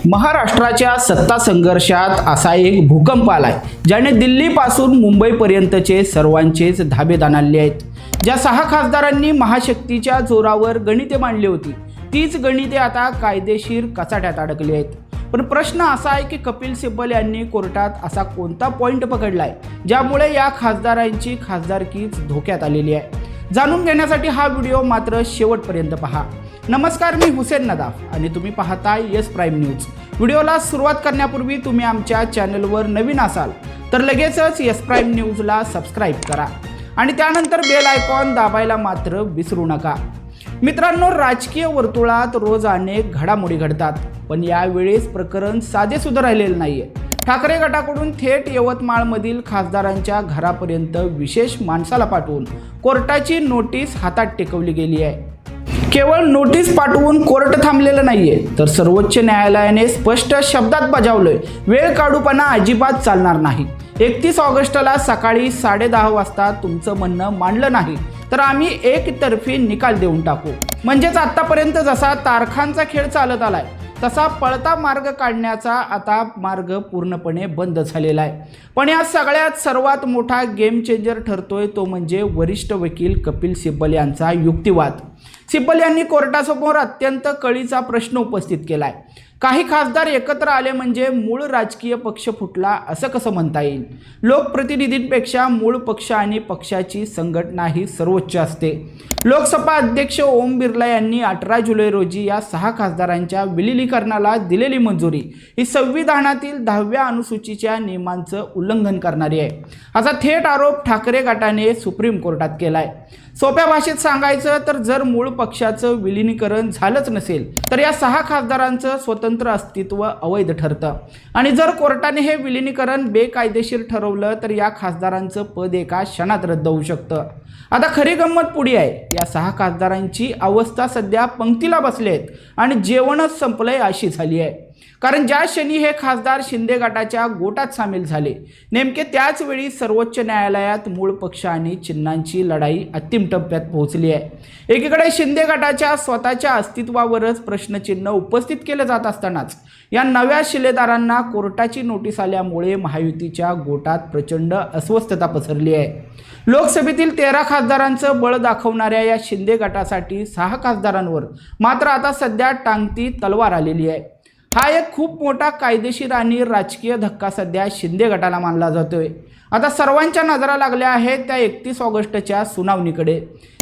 महाराष्ट्राच्या सत्ता संघर्षात असा एक भूकंप आलाय ज्याने दिल्लीपासून मुंबईपर्यंतचे सर्वांचेच धाबे दाणाले आहेत। ज्या 6 खासदारांनी महाशक्तीच्या जोरावर गणिते मांडली होती तीच गणिते आता कायदेशीर कचाट्यात अडकली आहेत। पण प्रश्न असा आहे की कपिल सिब्बल यांनी कोर्टात असा कोणता पॉइंट पकडलाय ज्यामुळे या खासदारांची खासदारकीच धोक्यात आलेली आहे। जाणून घेण्यासाठी हा व्हिडिओ मात्र शेवटपर्यंत पहा। नमस्कार, मी हुसेन नदाफ आणि तुम्ही पाहताय यस प्राईम न्यूज। व्हिडिओला सुरुवात करण्यापूर्वी तुम्ही आमच्या चॅनलवर नवीन असाल तर लगेचच यस प्राईम न्यूजला सबस्क्राईब करा आणि त्यानंतर बेल आयकॉन दाबायला मात्र विसरू नका। मित्रांनो, राजकीय वर्तुळात रोज अनेक घडामोडी घडतात, पण यावेळेस प्रकरण साधेसुद्धा राहिलेले नाहीये। ठाकरे गटाकडून थेट यवतमाळमधील खासदारांच्या घरापर्यंत विशेष माणसाला पाठवून कोर्टाची नोटीस हातात टेकवली गेली आहे। केवळ नोटीस पाठवून कोर्ट थांबलेलं नाहीये, तर सर्वोच्च न्यायालयाने स्पष्ट शब्दात बजावलंय, वेळ काढूपणा अजिबात चालणार नाही। 31 ऑगस्टला सकाळी 10:30 वाजता तुमचं म्हणणं मांडलं नाही तर आम्ही एकतर्फी निकाल देऊन टाकू। म्हणजेच आतापर्यंत जसा तारखांचा खेळ चालत आलाय तसा पळता मार्ग काढण्याचा आता मार्ग पूर्णपणे बंद झालेला आहे। पण या सगळ्यात सर्वात मोठा गेम चेंजर ठरतोय तो म्हणजे वरिष्ठ वकील कपिल सिब्बल यांचा युक्तिवाद। सिब्बल यांनी कोर्टासमोर अत्यंत कळीचा प्रश्न उपस्थित केलाय। काही खासदार एकत्र आले म्हणजे मूळ राजकीय पक्ष फुटला असं कसं म्हणता येईल? लोकप्रतिनिधींपेक्षा मूळ पक्ष आणि पक्षाची संघटना ही सर्वोच्च असते। लोकसभा अध्यक्ष ओम बिर्ला यांनी 18 जुलै रोजी या 6 खासदारांच्या विलिनीकरणाला दिलेली मंजुरी ही संविधानातील 10व्या अनुसूचीच्या नियमांचं उल्लंघन करणारी आहे, असा थेट आरोप ठाकरे गटाने सुप्रीम कोर्टात केलाय। सोप्या भाषेत सांगायचं तर जर मूळ पक्षाचं विलिनीकरण झालंच नसेल तर या 6 खासदारांचं स्वतंत्र अस्तित्व अवैध ठरतं आणि जर कोर्टाने हे विलिनीकरण बेकायदेशीर ठरवलं तर या खासदारांचं पद एका क्षणात रद्द होऊ शकतं। आता खरी गंमत पुढे आहे, या 6 खासदारांची अवस्था सध्या पंक्तीला बसले आहेत आणि जेवणच संपलंय अशी झाली आहे। कारण ज्या क्षणी हे खासदार शिंदे गटाच्या गोटात सामील झाले नेमके त्याच वेळी सर्वोच्च न्यायालयात मूळ पक्ष आणि चिन्हांची लढाई अंतिम टप्प्यात पोहोचली आहे। एकीकडे शिंदे गटाच्या स्वतःच्या अस्तित्वावरच प्रश्नचिन्ह उपस्थित केले जात असतानाच या नव्या शिलेदारांना कोर्टाची नोटीस आल्यामुळे महायुतीच्या गोटात प्रचंड अस्वस्थता पसरली आहे। लोकसभेतील 13 खासदारांचं बळ दाखवणाऱ्या या शिंदे गटासाठी 6 खासदारांवर मात्र आता सध्या टांगती तलवार आलेली आहे। हा एक खूप मोठा कायदेशीर आणि राजकीय धक्का सध्या शिंदे गटाला मानला जातोय। आता सर्वांच्या नजरा लागल्या आहेत त्या 31 ऑगस्टच्या सुनावणीकडे।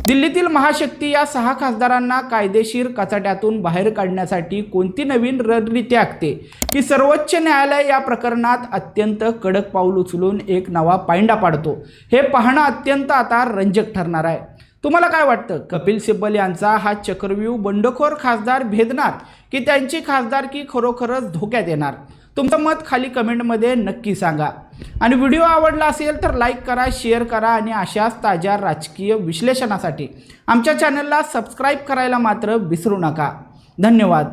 दिल्लीतील महाशक्ती या 6 खासदारांना कायदेशीर कचाट्यातून बाहेर काढण्यासाठी कोणती नवीन रणनीती आखते की सर्वोच्च न्यायालय या प्रकरणात अत्यंत कडक पाऊल उचलून एक नवा पायंडा पाडतो, हे पाहणं अत्यंत आता रंजक ठरणार आहे। तुम्हाला काय वाटतं? कपिल सिब्बल यांचा हा चक्रव्यूह बंडखोर खासदार भेदणार की त्यांची खासदारकी खरोखरच धोक्यात येणार? तुमचं मत खाली कमेंटमध्ये नक्की सांगा आणि व्हिडिओ आवडला असेल तर लाईक करा, शेअर करा आणि अशाच ताज्या राजकीय विश्लेषणासाठी आमच्या चॅनलला सबस्क्राईब करायला मात्र विसरू नका। धन्यवाद।